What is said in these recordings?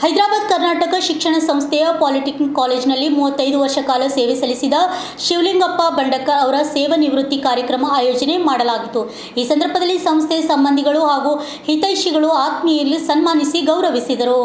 ಹೈದರಾಬಾದ್ ಕರ್ನಾಟಕ ಶಿಕ್ಷಣ ಸಂಸ್ಥೆಯ ಪಾಲಿಟೆಕ್ನಿಕ್ ಕಾಲೇಜಿನಲ್ಲಿ 35 ವರ್ಷ ಕಾಲ ಸೇವೆ ಸಲ್ಲಿಸಿದ ಶಿವಲಿಂಗಪ್ಪ ಬಂಡಕರ್ ಅವರ ಸೇವಾ ನಿವೃತ್ತಿ ಕಾರ್ಯಕ್ರಮ ಆಯೋಜನೆ ಮಾಡಲಾಗಿತ್ತು. ಈ ಸಂದರ್ಭದಲ್ಲಿ ಸಂಸ್ಥೆಯ ಸಂಬಂಧಿಗಳು ಹಾಗೂ ಹಿತೈಷಿಗಳು ಆತ್ಮೀಯರಲ್ಲಿ ಸನ್ಮಾನಿಸಿ ಗೌರವಿಸಿದರು.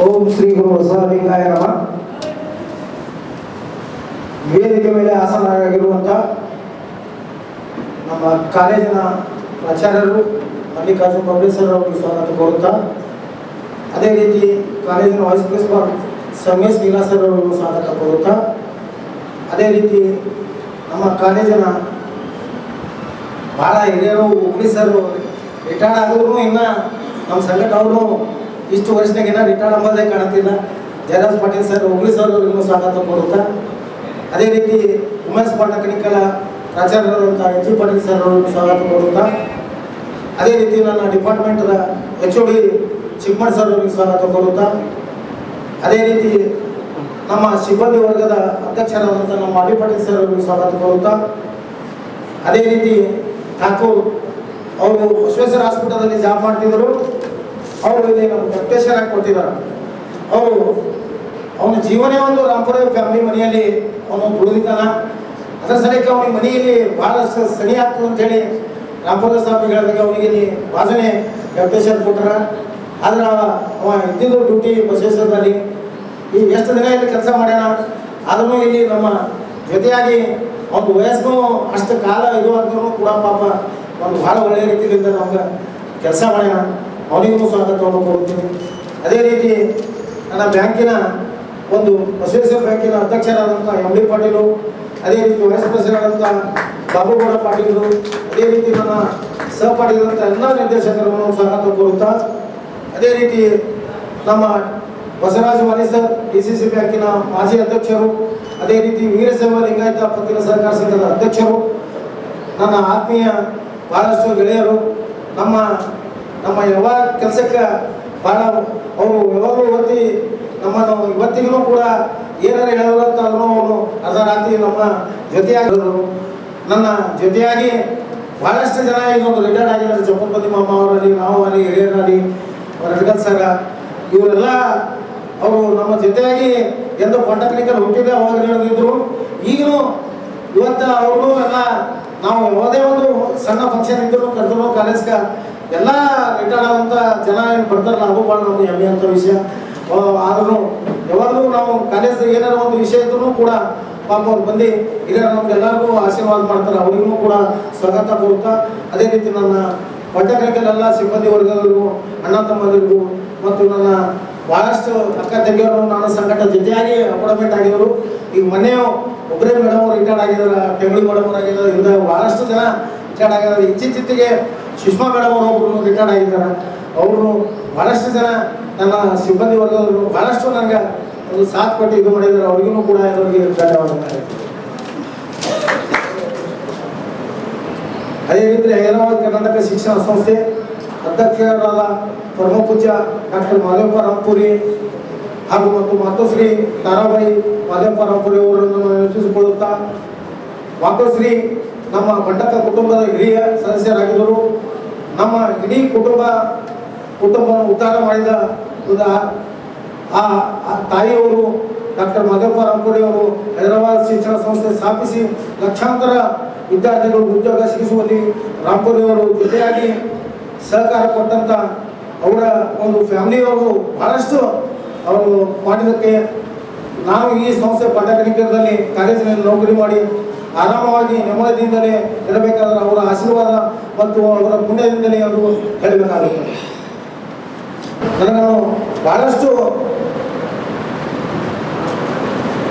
ಓಂ ಶ್ರೀ ಗುರು ಬಸವಲಿಂಗಾಯ ನಮಃ. ವೇದಿಕೆ ಮೇಲೆ ಆಸನರಾಗಿರುವಂಥ ನಮ್ಮ ಕಾಲೇಜಿನ ಪ್ರಾಚಾರ್ಯರು ಮಲ್ಲಿಕಾರ್ಜುನ್ ಬಬ್ಲಿ ಸರ್ ಅವರಿಗೆ ಸ್ವಾಗತ ಕೋರುತ್ತಾ, ಅದೇ ರೀತಿ ಕಾಲೇಜಿನ wise principal Sangamesh Neela sir ಅವರಿಗೂ ಸ್ವಾಗತ ಕೋರುತ್ತಾ, ಅದೇ ರೀತಿ ನಮ್ಮ ಕಾಲೇಜಿನ ಭಾಳ ಹಿರಿಯರು ಉಗ್ಲಿ ಸರ್ ರಿಟೈರ್ಡ್ ಆದರೂ ಇನ್ನು ನಮ್ಮ ಸಂಘಟ ಅವರು ಇಷ್ಟು ವರ್ಷದಾಗಿನ ರಿಟೈರ್ಡ್ ಅಂಬೋದೇ ಕಾಣುತ್ತಿಲ್ಲ. ಜಯರಾಜ್ ಪಾಟೀಲ್ ಸರ್ ಉಗ್ಲಿ ಸರ್ ಅವರಿಗೂ ಸ್ವಾಗತ ಕೋರುತ್ತಾ, ಅದೇ ರೀತಿ ಉಮೇಶ್ ಪಾಲಿಟೆಕ್ನಿಕಲ್ ಪ್ರಾಚಾರ್ಯರಾದಂಥ ಎಚ್ ಪಾಟೀಲ್ ಸರ್ ಅವರಿಗೂ ಸ್ವಾಗತ ಕೋರುತ್ತಾ, ಅದೇ ರೀತಿ ನನ್ನ ಡಿಪಾರ್ಟ್ಮೆಂಟ್ದ HOD ಚಿಕ್ಕಮಠ್ ಸರ್ ಅವರಿಗೆ ಸ್ವಾಗತ ಕೋರುತ್ತಾ, ಅದೇ ರೀತಿ ನಮ್ಮ ಸಿಬ್ಬಂದಿ ವರ್ಗದ ಅಧ್ಯಕ್ಷರಾದಂಥ ನಮ್ಮ ಮಾಡಿ ಪಾಟೀಲ್ ಸರ್ ಅವರಿಗೆ ಸ್ವಾಗತ ಕೋರುತ್ತಾ, ಅದೇ ರೀತಿ ಠಾಕೂರ್ ಅವರು ವಿಶ್ವೇಶ್ವರ ಹಾಸ್ಪಿಟಲಲ್ಲಿ ಜಾಬ್ ಮಾಡ್ತಿದ್ದರು. ಅವರು ಇಲ್ಲಿ ನಮ್ಮ ಡೆಪ್ಟೇಷನ್ ಆಗಿ ಕೊಟ್ಟಿದ್ದಾರೆ. ಅವರು ಅವನ ಜೀವನೇ ಒಂದು ರಾಮಪುರ ಫ್ಯಾಮಿಲಿ ಮನೆಯಲ್ಲಿ ಅವನು ದುಡಿದಿದ್ದಾನ. ಅದರ ಸಲಕ್ಕೆ ಅವನಿಗೆ ಮನೆಯಲ್ಲಿ ಭಾಳಷ್ಟು ಸನಿ ಆಗ್ತದೆ ಅಂತೇಳಿ ರಾಮಪುರ ಸ್ವಾಮಿ ಹೇಳಿದಾಗ ಅವನಿಗೆ ಇಲ್ಲಿ ಬಾಜನೆ ಡೆಪ್ಟೇಷನ್ ಕೊಟ್ಟರ. ಆದ್ರೆ ಅವ ಇದ್ದಿದ್ದು ಡ್ಯೂಟಿ ಬಸವೇಶ್ವರದಲ್ಲಿ ಈಗ ಎಷ್ಟು ದಿನ ಇಲ್ಲಿ ಕೆಲಸ ಮಾಡ್ಯಾನ. ಆದ್ರೂ ಇಲ್ಲಿ ನಮ್ಮ ಜೊತೆಯಾಗಿ ಒಂದು ವಯಸ್ಸು ಅಷ್ಟು ಕಾಲ ಇದು ಆದ್ರೂ ಕೂಡ ಪಾಪ ಒಂದು ಭಾಳ ಒಳ್ಳೆಯ ರೀತಿಯಿಂದ ನಮ್ಗೆ ಕೆಲಸ ಮಾಡ್ಯಾನ. ಅವನಿಗೂ ಸ್ವಾಗತವನ್ನು ಕೋರುತ್ತೀನಿ. ಅದೇ ರೀತಿ ನನ್ನ ಬ್ಯಾಂಕಿನ ಒಂದು ಬಸವೇಶ್ವರ ಬ್ಯಾಂಕಿನ ಅಧ್ಯಕ್ಷರಾದಂಥ MD ಪಾಟೀಲು, ಅದೇ ರೀತಿ ವೈಸ್ ಪ್ರೆಸಿಡೆಂಟ್ ಆದಂಥ ಬಾಬುಗೌಡ ಪಾಟೀಲು, ಅದೇ ರೀತಿ ನನ್ನ ಸಹಪಾಠಿಗಳಂಥ ಎಲ್ಲ ನಿರ್ದೇಶಕರನ್ನು ಸ್ವಾಗತ ಕೋರುತ್ತಾ, ಅದೇ ರೀತಿ ನಮ್ಮ ಬಸವರಾಜ ಮಾಲಿ ಸರ್ DCC ಬ್ಯಾಂಕಿನ ಮಾಜಿ ಅಧ್ಯಕ್ಷರು, ಅದೇ ರೀತಿ ವೀರಶೈವ ಲಿಂಗಾಯತ ಪತ್ತಿನ ಸಹಕಾರ ಸಂಘದ ಅಧ್ಯಕ್ಷರು, ನನ್ನ ಆತ್ಮೀಯ ಭಾಳಷ್ಟು ಗೆಳೆಯರು, ನಮ್ಮ ಯಾವ ಕೆಲಸಕ್ಕೆ ಭಾಳ ಅವರು ಯಾವಾಗಲೂ ಓದಿ ನಮ್ಮನ್ನು ಇವತ್ತಿಗೂ ಕೂಡ ಏನಾರು ಹೇಳೋದಂತ ಅದನ್ನು ಅವರು ಅರ್ಧ ರಾತ್ರಿ ನಮ್ಮ ಜೊತೆಯಾಗಿರೋರು. ನನ್ನ ಜೊತೆಯಾಗಿ ಭಾಳಷ್ಟು ಜನ ಈಗ ಒಂದು ರಿಟೈರ್ಡ್ ಆಗಿದ್ದಾರೆ. ಜಪ್ಪಂಪತಿ ಮಾಮ ಅವರಲ್ಲಿ, ನಾವು ಅಲ್ಲಿ ಹಿರಿಯರಲ್ಲಿ, ರಟಗಲ್ ಸರ, ಇವರೆಲ್ಲ ಅವರು ನಮ್ಮ ಜೊತೆಯಾಗಿ ಎಂದು ಪಾಲಿಟೆಕ್ನಿಕಲ್ ಹುಟ್ಟಿದೆ ಅವಾಗ ನಡೆದಿದ್ರು. ಈಗಲೂ ಇವತ್ತು ಅವರು ಎಲ್ಲ ನಾವು ಯಾವುದೇ ಒಂದು ಸಣ್ಣ ಫಂಕ್ಷನ್ ಇದ್ದರೂ ಕರೆದ್ರು ಕಾಲೇಜ್ಗೆ ಎಲ್ಲ ರಿಟೈರ್ಡ್ ಆದಂಥ ಜನ ಏನು ಬರ್ತಾರಲ್ಲ, ಅದು ಭಾಳ ನಮ್ಗೆ ಹೆಮ್ಮೆ ಅಂತ ವಿಷಯ. ಆದ್ರೂ ಯಾವಾಗಲೂ ನಾವು ಕಾಲೇಜ್ ಏನಾರು ಒಂದು ವಿಷಯ ಇದ್ರೂ ಕೂಡ ಪಾಪ ಅವ್ರು ಬಂದು ಹಿರಿಯರು ನಮ್ಗೆಲ್ಲರಿಗೂ ಆಶೀರ್ವಾದ ಮಾಡ್ತಾರೆ. ಅವರಿಗೂ ಕೂಡ ಸ್ವಾಗತ ಕೋರುತ್ತಾ, ಅದೇ ರೀತಿ ನನ್ನ ಪಾಲಿಟೆಕ್ನಿಕಲ್ ಎಲ್ಲ ಸಿಬ್ಬಂದಿ ವರ್ಗದವರಿಗೂ, ಅಣ್ಣ ತಮ್ಮಂದಿರಿಗೂ ಮತ್ತು ನನ್ನ ಭಾಳಷ್ಟು ಅಕ್ಕ ತಂಗಿಯವರು ನನ್ನ ಸಂಘಟ ಜೊತೆಯಾಗಿ ಅಪಾಯಿಂಟ್ಮೆಂಟ್ ಆಗಿದ್ದರು. ಈಗ ಮೊನ್ನೆ ಒಬ್ಬರೇ ಮೇಡಮ್ ಅವರು ರಿಟೈರ್ಡ್ ಆಗಿದ್ದಾರೆ, ಟೆಂಗಳಿ ಮೇಡಮ್ ಅವರು ಆಗಿದ್ದಾರೆ. ಇಂದ ಭಾಳಷ್ಟು ಜನ ರಿಟೈರ್ಡ್ ಆಗಿದ್ದಾರೆ. ಇತ್ತೀಚೆಗೆ ಸುಷ್ಮಾ ಮೇಡಮ್ ಅವರು ಒಬ್ಬರು ರಿಟೈರ್ಡ್ ಆಗಿದ್ದಾರೆ. ಅವರು ಭಾಳಷ್ಟು ಜನ ನನ್ನ ಸಿಬ್ಬಂದಿ ವರ್ಗದವರು ಭಾಳಷ್ಟು ನನಗೆ ಒಂದು ಸಾಥ್ ಕೊಟ್ಟು ಇದು ಮಾಡಿದ್ದಾರೆ. ಅವ್ರಿಗೂ ಕೂಡ ಅವರಿಗೆ ಧನ್ಯವಾದಗಳು. ಅದೇ ರೀತಿ ಹೈದರಾಬಾದ್ ಕರ್ನಾಟಕ ಶಿಕ್ಷಣ ಸಂಸ್ಥೆ ಅಧ್ಯಕ್ಷರಾದ ಪರಮ ಪೂಜ್ಯ ಡಾಕ್ಟರ್ ಮಾದೇವಪ್ಪ ರಾಮಪುರಿ ಹಾಗೂ ಮತ್ತು ಮಾತೋಶ್ರೀ ತಾರಾಬಾಯಿ ಮಾದೇವಪ್ಪ ರಾಮಪುರಿ ಅವರನ್ನು ನೆನಪಿಸಿಕೊಳ್ಳುತ್ತಾ, ಮಾತೋಶ್ರೀ ನಮ್ಮ ಬಂಡಕ ಕುಟುಂಬದ ಹಿರಿಯ ಸದಸ್ಯರಾಗಿದ್ದರು. ನಮ್ಮ ಇಡೀ ಕುಟುಂಬವನ್ನು ಉದ್ಧಾರ ಮಾಡಿದ ಆ ತಾಯಿಯವರು ಡಾಕ್ಟರ್ ಮಾದೇವಪ್ಪ ರಾಮಪುರಿ ಅವರು ಹೈದರಾಬಾದ್ ಶಿಕ್ಷಣ ಸಂಸ್ಥೆ ಸ್ಥಾಪಿಸಿ ಲಕ್ಷಾಂತರ ವಿದ್ಯಾರ್ಥಿಗಳು ಉದ್ಯೋಗ ಸಿಗಿಸುವಲ್ಲಿ ರಾಮಪುರಿ ಅವರು ಜೊತೆಯಾಗಿ ಸಹಕಾರ ಕೊಟ್ಟಂಥ ಅವರ ಒಂದು ಫ್ಯಾಮಿಲಿಯವರು ಭಾಳಷ್ಟು ಅವರು ಮಾಡಿದ್ದಕ್ಕೆ ನಾನು ಈ ಸಂಸ್ಥೆ ಪಾಲಿಟೆಕ್ನಿಕಲ್ನಲ್ಲಿ ಕಾಲೇಜಿನಲ್ಲಿ ನೌಕರಿ ಮಾಡಿ ಆರಾಮವಾಗಿ ನೆಮ್ಮದಿಯಿಂದಲೇ ಇರಬೇಕಾದ್ರೆ ಅವರ ಆಶೀರ್ವಾದ ಮತ್ತು ಅವರ ಪುಣ್ಯದಿಂದಲೇ ಅವರು ಹೇಳಬೇಕಾಗುತ್ತದೆ. ನನಗನ್ನು ಬಹಳಷ್ಟು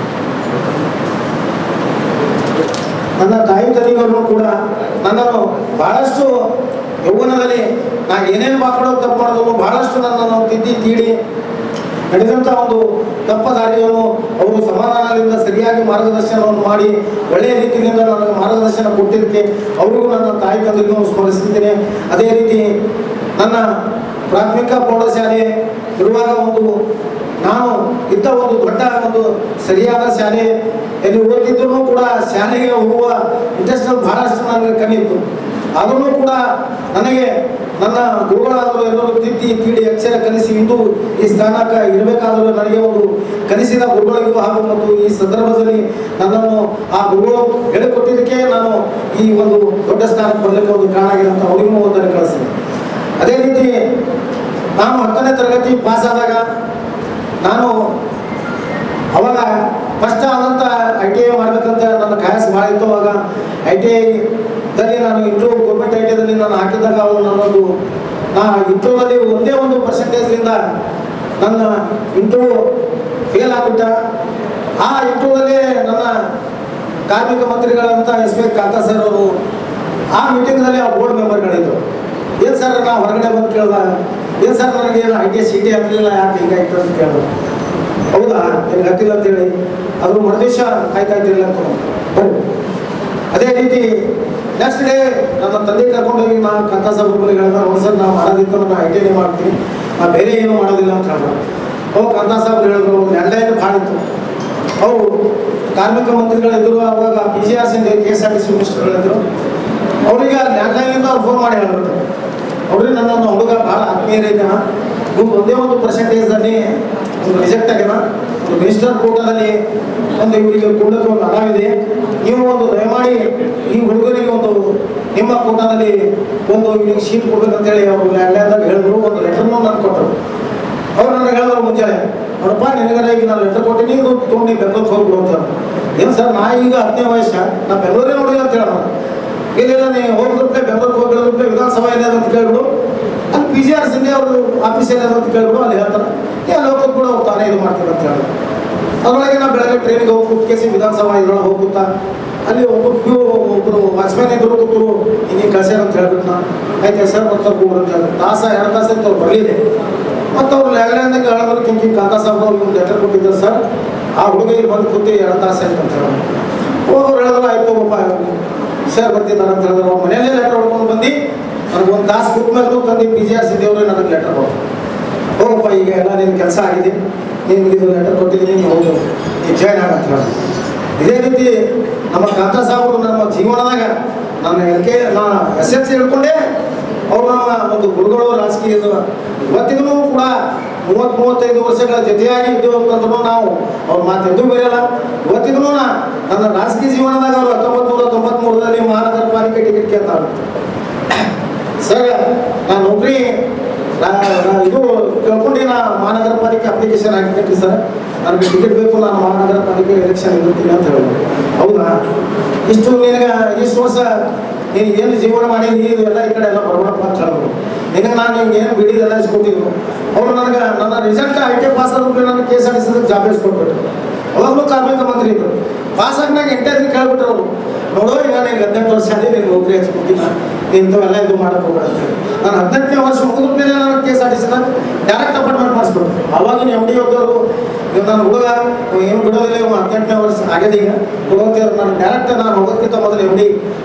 ನನ್ನ ತಾಯಿ ತಂದೆಯವರು ಕೂಡ ನನ್ನನ್ನು ಬಹಳಷ್ಟು ಯೌವನದಲ್ಲಿ ನಾನು ಏನೇನು ಮಕ್ಕಳು ತಪ್ಪು ಮಾಡೋದು ಬಹಳಷ್ಟು ನನ್ನನ್ನು ತಿದ್ದಿ ತೀಡಿ ನಡೆದಂಥ ಒಂದು ತಪ್ಪ ದಾರಿಯನ್ನು ಅವರು ಸಮಾಧಾನದಿಂದ ಸರಿಯಾಗಿ ಮಾರ್ಗದರ್ಶನವನ್ನು ಮಾಡಿ ಒಳ್ಳೆಯ ರೀತಿಯಿಂದ ನನಗೆ ಮಾರ್ಗದರ್ಶನ ಕೊಟ್ಟಿದ್ದಕ್ಕೆ ಅವರಿಗೂ ನನ್ನ ತಾಯಿ ತಂದೆಗೂ ಸ್ಮರಿಸುತ್ತೇನೆ. ಅದೇ ರೀತಿ ನನ್ನ ಪ್ರಾಥಮಿಕ ಪ್ರೌಢಶಾಲೆ ಇರುವಾಗ ನಾನು ಇದ್ದ ಒಂದು ದೊಡ್ಡ ಒಂದು ಸರಿಯಾದ ಶಾಲೆ ಎಲ್ಲಿ ಓದ್ತಿದ್ರೂ ಕೂಡ ಶಾಲೆಗೆ ಹೋಗುವ ಇಂಟ್ರೆಸ್ಟ್ ಬಹಳಷ್ಟು ನನಗೆ ಕಲಿಯಿತು. ಆದರೂ ಕೂಡ ನನಗೆ ನನ್ನ ಗುರುಗಳಾದರೂ ಎಲ್ಲರೂ ತಿದ್ದಿ ತೀಡಿ ಅಕ್ಷರ ಕಲಿಸಿ ಇಂದು ಈ ಸ್ಥಾನಕ್ಕೆ ಇರಬೇಕಾದರೂ ನನಗೆ ಒಂದು ಕಲಿಸಿದ ಗುರುಗಳಿಗೂ ಹಾಗೂ ಮತ್ತು ಈ ಸಂದರ್ಭದಲ್ಲಿ ನನ್ನನ್ನು ಆ ಗುರುಗಳು ಹೇಳಿಕೊಟ್ಟಿದ್ದಕ್ಕೆ ನಾನು ಈ ಒಂದು ದೊಡ್ಡ ಸ್ಥಾನಕ್ಕೆ ಬರಲಿಕ್ಕೆ ಒಂದು ಕಾರಣ ಆಗಿದೆ ಅಂತ ಅವರಿಗೂ ಒಂದನ್ನು ಕಳಿಸ್ತೀನಿ. ಅದೇ ರೀತಿ ನಾನು 10ನೇ ತರಗತಿ ಪಾಸ್ ಆದಾಗ ನಾನು ಅವಾಗ ಫಸ್ಟ್ ಆದಂಥ ITI ಮಾಡಬೇಕಂತ ನನ್ನ ಕಾಯಸ್ ಭಾಳ ಇತ್ತು. ಅವಾಗ ITIದಲ್ಲಿ ನಾನು ಗೌರ್ಮೆಂಟ್ ITIದಲ್ಲಿ ನಾನು ಹಾಕಿದಾಗ ಅವರು ನಾ ಇಂಟರ್ವ್ಯೂದಲ್ಲಿ ಒಂದೇ ಒಂದು ಪರ್ಸೆಂಟೇಜ್ನಿಂದ ನನ್ನ ಇಂಟರ್ವ್ಯೂ ಫೇಲ್ ಆಗಿಬಿಟ್ಟ. ಆ ಇಂಟರ್ವ್ಯೂದಲ್ಲಿ ನನ್ನ ಕಾರ್ಮಿಕ ಮಂತ್ರಿಗಳಂತ SP ಕಾಕಾ ಸರ್ ಅವರು ಆ ಮೀಟಿಂಗ್ನಲ್ಲಿ ಆ ಬೋರ್ಡ್ ಮೆಂಬರ್ಗಳಿದ್ರು. ಏನು ಸರ್ ನಾ ಹೊರಗಡೆ ಬಂದು ಕೇಳ್ದ, ಏನು ಸರ್ ನನಗೇನು ITI CT ಆಗಲಿಲ್ಲ, ಯಾಕೆ ಹಿಂಗಾಯ್ತು ಅಂತ ಕೇಳಿದ್ರು. ಹೌದಾ ನಿಮ್ಗೆ ಹತ್ತಿಲ್ಲ ಅಂತೇಳಿ ಅದು ಮರುದಿವಸ ಕಾಯ್ತಾಯಿರಲಿಲ್ಲ ಅಂತ ಬನ್ನಿ. ಅದೇ ರೀತಿ ನೆಕ್ಸ್ಟ್ ಡೇ ನನ್ನ ತಂದೆ ಕರ್ಕೊಂಡೋಗಿ ನಾ ಕಾಕಾ ಸಾಹೇಬ್ ಹೇಳಿದ ನೋಡಿ ಸರ್ ನಾವು ಮಾಡೋದಿತ್ತು ನಾನು ITI ಮಾಡ್ತೀನಿ, ನಾ ಬೇರೆ ಏನೂ ಮಾಡೋದಿಲ್ಲ ಅಂತ ಹೇಳಿದ್ರು. ಕಾಕಾ ಸಾಹೇಬ್ರು ಹೇಳಿದ್ರು ಲ್ಯಾಂಡ್ಲೈನ್ ಭಾಳ ಇತ್ತು. ಅವರು ಕಾರ್ಮಿಕ ಮಂತ್ರಿಗಳಿದ್ದರು. ಅವಾಗ PGRC KSRTC ಮಿನಿಸ್ಟರ್ಗಳಿದ್ದರು. ಅವ್ರಿಗೆ ಲ್ಯಾಂಡ್ಲೈನಿಂದ ಅವ್ರು ಫೋನ್ ಮಾಡಿ ಹೇಳ್ಬಿಟ್ಟು ಅವ್ರಿಗೆ ನನ್ನನ್ನು ಹುಡುಗ ಭಾಳ ಆತ್ಮೀಯರಿದ್ದಾನ, ಒಂದೇ ಒಂದು ಪರ್ಸೆಂಟೇಜಲ್ಲಿ ಒಂದು ರಿಜೆಕ್ಟ್ ಆಗ್ಯಾನ, ಒಂದು ಮಿನಿಸ್ಟರ್ ಕೋಟಾದಲ್ಲಿ ಒಂದು ಇವರಿಗೆ ಕೊಡೋಕ್ಕೆ ಒಂದು ಹಣವಿದೆ, ನೀವು ಒಂದು ದಯಮಾಡಿ ಈ ಹುಡುಗರಿಗೆ ಒಂದು ನಿಮ್ಮ ಕೋಟಾದಲ್ಲಿ ಒಂದು ಇವನಿಗೆ ಶೀಟ್ ಕೊಡ್ಬೇಕಂತೇಳಿ ಅವರು ಲ್ಯಾಂಡ್ಲೈನ್ದಾಗ ಹೇಳಿದ್ರು. ಒಂದು ಲೆಟರ್ನೂ ನಾನು ಕೊಟ್ಟರು. ಅವ್ರು ನನಗೆ ಹೇಳಿದ್ರು ಮುಂಜಾನೆ, ನೋಡಪ್ಪ ನಿನಗರ ಈಗ ನಾನು ಲೆಟರ್ ಕೊಟ್ಟಿನಿ, ಇದು ತೊಗೊಂಡು ಬೆಂಗಳೂರಿಗೆ ಹೋಗ್ಬಿಡು ಅಂತ. ಏನು ಸರ್ ನಾ ಈಗ 10ನೇ ವಯಸ್ಸ, ನಾ ಬೆಂಗಳೂರೇ ನೋಡಿಲ್ಲ ಅಂತ ಹೇಳೋಣ. ಇಲ್ಲ ನೀವು ಹೋಗಿದ್ರೆ ಬೆಂಗಳೂರಿಗೆ ಹೋಗಿರೋದ್ರೆ ವಿಧಾನಸಭಾ ಇಲ್ಲ ಅಂತ ಕೇಳ್ಬಿಡು, ಅಲ್ಲಿ PGRC ಅವರು ಆಫೀಸಲ್ಲಿ ಅಂತ ಕೇಳ್ಬಿಡು, ಅಲ್ಲಿ ಹೇಳ್ತಾರೆ ಅಲ್ಲಿ ಹೋಗೋದು ಕೂಡ ಅವ್ರು ತಾನೇ ಇದು ಮಾಡ್ತಾರೆ ಅಂತ ಹೇಳೋದು. ಅದರೊಳಗೆ ನಾ ಬೆಳಗ್ಗೆ ಟ್ರೈನಿಗೆ ಹೋಗಿ ಕೂತ್ಕೇಸಿ ವಿಧಾನಸಭಾ ಇದ್ರೊಳಗೆ ಹೋಗುತ್ತಾ ಅಲ್ಲಿ ಒಬ್ಬರು ವಾಚ್ಮ್ಯಾನ್ ಇದ್ರು ಕೂತರು, ಹಿಂಗೆ ಕಳ್ಸ್ಯಾರ ಅಂತ ಹೇಳ್ಬಿಟ್ಟು ನಾನು ಆಯ್ತು ಸರ್ ಬರ್ತಾರೆ ಕೂಗ್ರು ಅಂತ ಹೇಳಿದ್ರು. 2 ತಾಸು ಅಂತ ಅವ್ರು ಬರಲಿದೆ. ಮತ್ತು ಅವ್ರು ಲ್ಯಾಂಡ್ಲೈನ್ದಾಗ ಹೇಳಿದ್ರು ಕಿಂಕಿ ಕಾಕಾ ಸಾಹೇಬ್ ಅವ್ರಿಗೆ ಒಂದು ಲೆಟರ್ ಕೊಟ್ಟಿದ್ದಾರೆ ಸರ್, ಆ ಹುಡುಗ ಇಲ್ಲಿ ಬಂದು ಕೂತಿ 2 ತಾಸು ಆಯ್ತು ಅಂತ ಹೇಳಿದ್ರು. ಅವ್ರು ಹೇಳಿದ್ರು ಆಯ್ತು ಒಬ್ಬ ಸರ್ ಬರ್ತಿದ್ದಾರೆ ಅಂತ ಹೇಳಿದ್ರು. ಅವ್ರ ಮನೆಯಲ್ಲೇ ಲೆಟರ್ ಹೊಡ್ಕೊಂಡು ಬಂದು ನನಗೆ 1 ತಾಸು ಕೂತ್ಮೇಲೆ ತಂದು PGRC ದೇವ್ರೆ ನನಗೆ ಲೆಟರ್ ಕೊಟ್ಟು ಹೋಗಪ್ಪ ಈಗ ಎಲ್ಲ ನಿನ್ನ ಕೆಲಸ ಆಗಿದೆ, ನಿನ್ಗೆ ಇದು ಲೆಟರ್ ಕೊಟ್ಟಿದ್ದೀನಿ, ನೀವು ಹೋಗು, ನೀವು ಜಾಯ್ನ್ ಆಗಂತ ಹೇಳಿ. ಇದೇ ರೀತಿ ನಮ್ಮ ಕಾಕಾ ಸಾಹೇಬರು ನಮ್ಮ ಜೀವನದಾಗ ನನ್ನ ನಾನು SSLC ಹಿಡ್ಕೊಂಡೆ ಅವರು ನಮ್ಮ ಒಂದು ಗುರುಗಳು ರಾಜಕೀಯದ ಇವತ್ತಿಗೂ ಕೂಡ 30-35 ವರ್ಷಗಳ ಜೊತೆಯಾಗಿ ಇದ್ದೇವೆ ಅಂತಂದ್ರೂ ನಾವು ಅವ್ರ ಮಾತೆಂದೂ ಬೇರೆಯಲ್ಲ. ಇವತ್ತಿಗೂ ನನ್ನ ರಾಜಕೀಯ ಜೀವನದಾಗ ಅವರು 1993ರಲ್ಲಿ ಮಹಾನಗರ ಪಾಲಿಕೆ ಟಿಕೆಟ್ ಕೇಳ್ತಾರೆ. ಸರ್ ನಾನು ನೌಕರಿ ಇದು ಕೇಳ್ಕೊಂಡು ನಾ ಮಹಾನಗರ ಪಾಲಿಕೆ ಅಪ್ಲಿಕೇಶನ್ ಹಾಕಿದ್ರಿ ಸರ್, ನನಗೆ ಟಿಕೆಟ್ ಬೇಕು, ನಾನು ಮಹಾನಗರ ಪಾಲಿಕೆ ಎಲೆಕ್ಷನ್ ಇರುತ್ತೀನಿ ಅಂತ ಹೇಳಿದ್ರು. ಹೌದಾ ಇಷ್ಟು ನಿನಗೆ ಇಷ್ಟು ವರ್ಷ ನೀನು ಏನು ಜೀವನ ಮಾಡಿ ನೀನು ಎಲ್ಲ ಈ ಕಡೆ ಎಲ್ಲ ಬರ್ಬೇಡಪ್ಪ ಅಂತ ಹೇಳಿದ್ರು. ನಿನಗೆ ನಾನು ನಿಮ್ಗೆ ಏನು ಬಿಡಿದೆಲ್ಲ ಇಸ್ಕೊಟ್ಟಿದ್ರು. ಅವರು ನನಗೆ ನನ್ನ ರಿಸಲ್ಟ್ ITI ಪಾಸ್ ಆದ್ರೆ ನನಗೆ KSRTC ಜಾಬ್ ಇಸ್ಕೊಟ್ಬಿಟ್ರು. ಅವಾಗಲೂ ಕಾರ್ಮಿಕ ಮಂತ್ರಿ ಇದ್ರು. ಪಾಸ್ ಆಗಿನಾಗ 8 ದಿನ ಕೇಳ್ಬಿಟ್ರು ಅವರು, ನೋಡೋ ಈಗ ನನಗೆ 18 ವರ್ಷ ಆಗಿ ನೀನು ನೌಕರಿ ಹಚ್ಕೊಟ್ಟಿಲ್ಲ, ಇಂಥವೆಲ್ಲ ಇದು ಮಾಡಕ್ಕೆ ಹೋಗ್ಬೇಡ ಅಂತೇಳಿ. ನಾನು 18ನೇ ವರ್ಷ ಮುಗಿದ ಮೇಲೆ ನಾನು KSRTC ಡೈರೆಕ್ಟ್ ಅಪಾಯಿಂಟ್ಮೆಂಟ್ ಮಾಡಿಸ್ಬಿಟ್ರು. ಅವಾಗಿನ MD ಹೋದವರು ನೀವು ನನ್ನ ಹುಡುಗ ಏನು ಬಿಡೋದಿಲ್ಲ, 18ನೇ ವರ್ಷ ಆಗ್ಯದ ಈಗ ಹೋಗ್ತಿದ್ರು. ನಾನು ಡೈರೆಕ್ಟ್ ನಾನು ಹೋಗೋದಕ್ಕಿಂತ ಮೊದಲು MD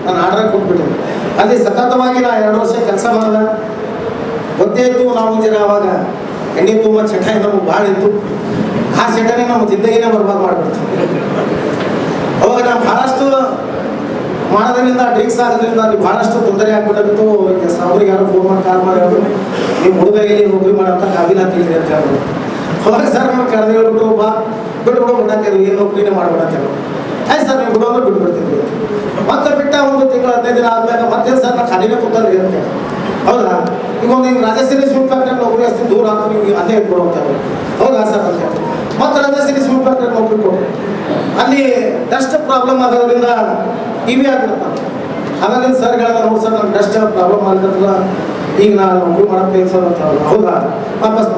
ನಾನು ಆರ್ಡರ್ ಕೊಟ್ಬಿಟ್ಟಿದ್ದೆ. ಅಲ್ಲಿ ಸತತವಾಗಿ ನಾನು 2 ವರ್ಷ ಕೆಲಸ ಮಾಡಿದೆ. ಗೊತ್ತೇ ಇತ್ತು ನಾವು ಜನ ಅವಾಗ ಎಣ್ಣೆ ತುಂಬ ಚಟ ನಮಗೆ ಭಾಳ ಇತ್ತು. ಆ ಚಟನೇ ನಮ್ಮ ಜಿಂದಗಿನೇ ಬರ್ಬಾದ್ ಮಾಡಿಬಿಡ್ತೀವಿ. ಅವಾಗ ನಾವು ಭಾಳಷ್ಟು ಮಾಡೋದ್ರಿಂದ ಡ್ರಿಂಕ್ಸ್ ಆಗೋದ್ರಿಂದ ಅಲ್ಲಿ ಭಾಳಷ್ಟು ತೊಂದರೆ ಆಗ್ಬಿಟ್ಟಿತ್ತು. ಅವ್ರಿಗೆ ಯಾರೋ ಫೋನ್ ಮಾಡಿ ಕಾಲ್ ಮಾಡಿ ಅವರು ನಿಮ್ಮ ಹುಡುಗ ಇಲ್ಲಿ ನೌಕರಿ ಮಾಡೋಂಥ ಕಾಬಿನ ತಿಳಿರಿ ಅಂತ ಹೇಳಿದ್ರು. ಅವಾಗ ಸರ್ ನಮ್ಗೆ ಕರೆದು ಹೇಳ್ಬಿಟ್ಟು ಬಾ ಬಿಟ್ಬಿಡೋ ಬಿಡಾಕಿದ್ರು, ಏನು ನೌಕರಿನೇ ಮಾಡ್ಬೇಡ ಅಂತ ಹೇಳಿ. ಆಯ್ತು ಸರ್ ನೀವು ಬಿಡೋದ್ರೆ ಬಿಟ್ಬಿಡ್ತಿದ್ವಿ. ಮತ್ತೆ ಬಿಟ್ಟ 1 ತಿಂಗಳು 15 ದಿನ ಆದ್ಮೇಲೆ ಮತ್ತೆ ಸರ್ ನಾ ಖಾಲಿನೇ ಕೂತಲ್ರಿ ಅಂತ. ಹೌದಾ ಈಗ ಒಂದು ಹಿಂಗೆ ರಾಜಶ್ರೀ ಸ್ವೀಟ್ ಫ್ಯಾಕ್ಟ್ರಿ ನೌಕರಿ ಅಷ್ಟು ದೂರ ಆಗ್ತದೆ ನಿಮಗೆ ಅಲ್ಲೇ ಇಟ್ಕೊಡು ಅಂತ ಹೇಳಿ ಹೌದಾ ಸರ್ ಅಂತ ಹೇಳಿ ಮತ್ತು ರಾಜಶ್ರೀ ಸ್ವೀಟ್ ಫ್ಯಾಕ್ಟ್ರಿ ನೌಕರಿ ಕೊಟ್ಟರು ಅಲ್ಲಿ ಡಸ್ಟ್ ಪ್ರಾಬ್ಲಮ್ ಆಗೋದ್ರಿಂದ ಟಿ ವಿ ಆಗಿರ್ತಾರೆ ಹಾಗಾಗಿ ಸರ್ಗಳ ನೋಡಿ ಸರ್ ನಮ್ಗೆ ಡಸ್ಟ್ ಪ್ರಾಬ್ಲಮ್ ಆಗಿರ್ತದ ಈಗ ನಾನು ನೌಕರಿ ಮಾಡಕ್ಕೆ ಸರ್ ಅಂತ ಹೇಳಿ ಹೌದಾ ವಾಪಸ್